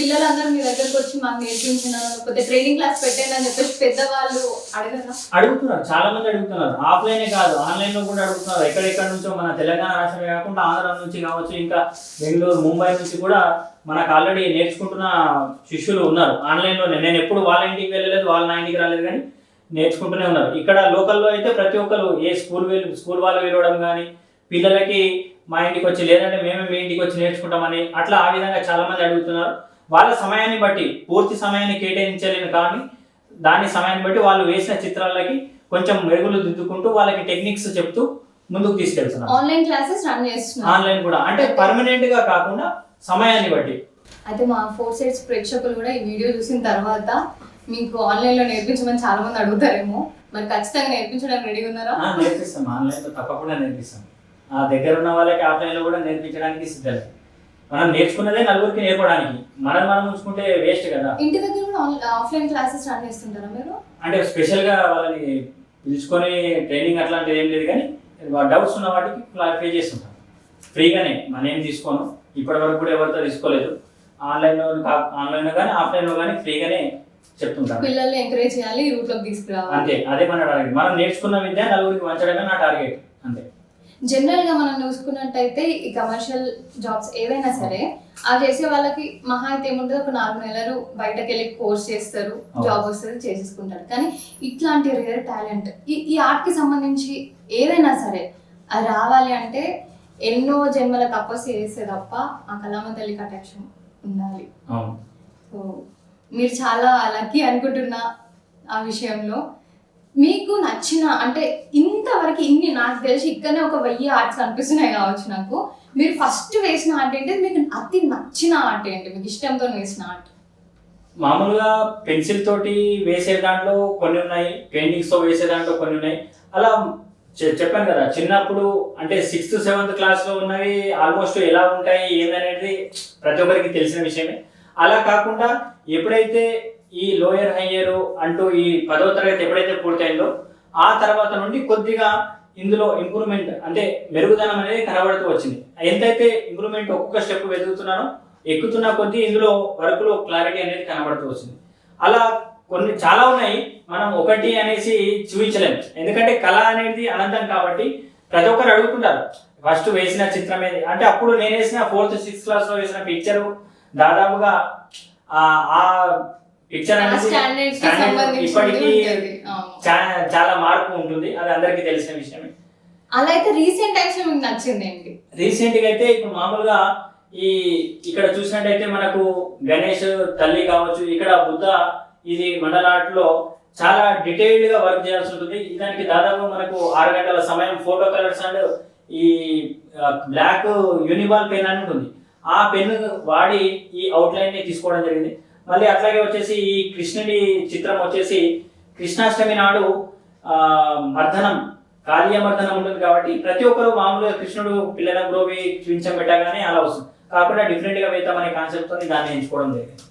పిల్లలందరూ మీ దగ్గరకు వచ్చి మాకు నేర్పించిన లేకపోతే ట్రైనింగ్ క్లాస్ పెట్టండి అని చెప్పేసి పెద్దవాళ్ళు అడుగుతున్నారు, చాలా మంది అడుగుతున్నారు. ఆఫ్లైనే కాదు ఆన్లైన్ లో కూడా అడుగుతున్నారు. ఎక్కడెక్కడ నుంచో మన తెలంగాణ రాష్ట్రమే కాకుండా ఆంధ్ర నుంచి కావచ్చు, ఇంకా బెంగళూరు, ముంబై నుంచి కూడా మనకు ఆల్రెడీ నేర్చుకుంటున్న శిష్యులు ఉన్నారు ఆన్లైన్ లోనే. నేను ఎప్పుడు వాళ్ళ ఇంటికి వెళ్ళలేదు, వాళ్ళ నా ఇంటికి రాలేదు, కానీ నేర్చుకుంటూనే ఉన్నారు. ఇక్కడ లోకల్లో అయితే ప్రతి ఒక్కరు ఏ స్కూల్ వాళ్ళు వెళ్ళడం కానీ, పిల్లలకి మా ఇంటికి వచ్చి, లేదంటే మేమే మీ ఇంటికి వచ్చి నేర్చుకుంటామని అట్లా ఆ విధంగా చాలా మంది అడుగుతున్నారు. వాళ్ళ సమయాన్ని బట్టి, పూర్తి సమయాన్ని కేటాయించలేను కానీ దాని సమయాన్ని బట్టి వాళ్ళు వేసిన చిత్రాలకి కొంచెం మెరుగులు దిద్దుకుంటూ వాళ్ళకి టెక్నిక్స్ చెప్తూ ముందుకు తీసుకెళ్తున్నారు. ఆన్లైన్ క్లాసెస్ రన్ చేస్తున్నారు. ఆన్లైన్ కూడా అంటే పర్మనెంట్ గా కాకుండా సమయాన్ని బట్టి. అయితే మా 4 Sides ప్రేక్షకులు కూడా ఈ వీడియో చూసిన తర్వాత మీకు ఆన్లైన్ లో నేర్పించమని చాలా మంది అడుగుతారేమో, మరి ఖచ్చితంగా నేర్పించడానికి రెడీగా ఉన్నారా? నేర్పిస్తాం, ఆన్లైన్ లో తప్పకుండా నేర్పిస్తాం. ఆ దగ్గర ఉన్న వాళ్ళకి ఆఫ్లైన్ లో కూడా నేర్పించడానికి సిద్ధం. మనం నేర్చుకున్నదే నలుగురికి నేర్పడానికి, మనం ఉంచుకుంటే వేస్ట్ కదా. ఇంటి దగ్గర కూడా ఆఫ్లైన్ క్లాసెస్ రన్ చేస్తుంటారా మీరు? అంటే స్పెషల్ గా వాళ్ళని పిలుచుకొని ట్రైనింగ్ అట్లాంటిది ఏం లేదు, కానీ డౌట్స్ ఉన్న వాటికి క్లారిఫై చేస్తుంటాం ఫ్రీగానే. మనం ఏం తీసుకోను, ఇప్పటి వరకు కూడా ఎవరితో తీసుకోలేదు. ఆన్లైన్లో కానీ ఆఫ్లైన్లో కానీ ఫ్రీగానే చెప్తుంటాం. పిల్లల్ని ఎంకరేజ్ చేయాలి, ఈ రూట్ లోకి తీసుకురావాలి, అంతే. అదే మన టార్గెట్. మనం నేర్చుకున్న విద్య నలుగురికి పంచడమే నా టార్గెట్, అంతే. జనరల్ గా మనం చూసుకున్నట్టయితే ఈ కమర్షియల్ జాబ్స్ ఏదైనా సరే అవి చేసే వాళ్ళకి మహా అయితే ఏముంటుంది, ఒక 4 నెలలు బయటకు వెళ్ళి కోర్స్ చేస్తారు, జాబ్ వస్తుంది, చేసేసుకుంటారు. కానీ ఇట్లాంటి రేర్ టాలెంట్ ఈ ఆర్ట్ కి సంబంధించి ఏదైనా సరే అది రావాలి అంటే ఎన్నో జన్మల తపస్సు చేస్తే తప్ప ఆ కళామ తల్లి కటాక్షం ఉండాలి. సో మీరు చాలా లక్కీ అనుకుంటున్నా ఆ విషయంలో. మీకు నచ్చిన అంటే ఇంతవరకు ఇన్ని నాకు తెలిసి ఇక్కడనే ఒక 1000 ఆర్ట్స్ అనిపిస్తున్నాయి కావచ్చు నాకు. మీరు ఫస్ట్ వేసిన ఆర్ట్ ఏంటి, మీకు అతి నచ్చిన ఆర్ట్ ఏంటి, మీకు ఇష్టంతో వేసిన ఆర్ట్? మామూలుగా పెన్సిల్ తోటి వేసే దాంట్లో కొన్ని ఉన్నాయి, పెయింటింగ్స్ తో వేసే దాంట్లో కొన్ని ఉన్నాయి. అలా చెప్పాను కదా, చిన్నప్పుడు అంటే 6th 7th క్లాస్ లో ఉన్నవి ఆల్మోస్ట్ ఎలా ఉంటాయి ఏందనేది ప్రతి ఒక్కరికి తెలిసిన విషయమే. అలా కాకుండా ఎప్పుడైతే ఈ లోయర్ హయ్యర్ అంటూ ఈ 10వ తరగతి ఎప్పుడైతే పూర్తయిందో ఆ తర్వాత నుండి కొద్దిగా ఇందులో ఇంప్రూవ్మెంట్ అంటే మెరుగుదనం అనేది కనబడుతూ వచ్చింది. ఎంతైతే ఇంప్రూవ్మెంట్ ఒక్కొక్క స్టెప్ వెతుకుతున్నానో ఎక్కుతున్న కొద్దీ ఇందులో వర్క్లో క్లారిటీ అనేది కనబడుతూ వచ్చింది. అలా కొన్ని చాలా ఉన్నాయి, మనం ఒకటి అనేసి చూపించలేము. ఎందుకంటే కళ అనేది అనంతం కాబట్టి ప్రతి ఒక్కరు అడుగుతుంటారు ఫస్ట్ వేసిన చిత్రం ఏది అంటే. అప్పుడు నేను వేసిన 4th 6th క్లాస్ లో వేసిన పిక్చర్ దాదాపుగా ఆ పిక్చర్ అనేది ఇప్పటికీ చాలా మార్పు ఉంటుంది, అది అందరికీ తెలిసిన విషయమే. అలా అయితే రీసెంట్ టైమ్స్ లో మీకు నచ్చింది ఏంటి? రీసెంట్ గా అయితే ఇప్పుడు మామూలుగా ఇక్కడ చూసినట్టయితే మనకు గణేష్ తల్లి కావచ్చు, ఇక్కడ బుద్ధ, ఇది మండల ఆర్ట్ లో చాలా డీటెయిల్డ్ గా వర్క్ చేయాల్సి ఉంటుంది. దానికి దాదాపు మనకు 6 గంటల సమయం. ఫోటో కలర్స్ అండ్ ఈ బ్లాక్ యూనిబాల్ పెన్ అని ఉంటుంది, ఆ పెన్ వాడి ఈ అవుట్లైన్ ని తీసుకోవడం జరిగింది. మళ్ళీ అట్లాగే వచ్చేసి ఈ కృష్ణుడి చిత్రం వచ్చేసి కృష్ణాష్టమి నాడు మర్దనం, కాళీయ మర్దనం ఉంటుంది కాబట్టి ప్రతి ఒక్కరు మామూలుగా కృష్ణుడు పిల్లల గ్రోవి చూపించం పెట్టగానే అలా వస్తుంది, కాకుండా డిఫరెంట్ గా వేద్దామనే కాన్సెప్ట్ తో దాన్ని ఎంచుకోవడం జరిగింది.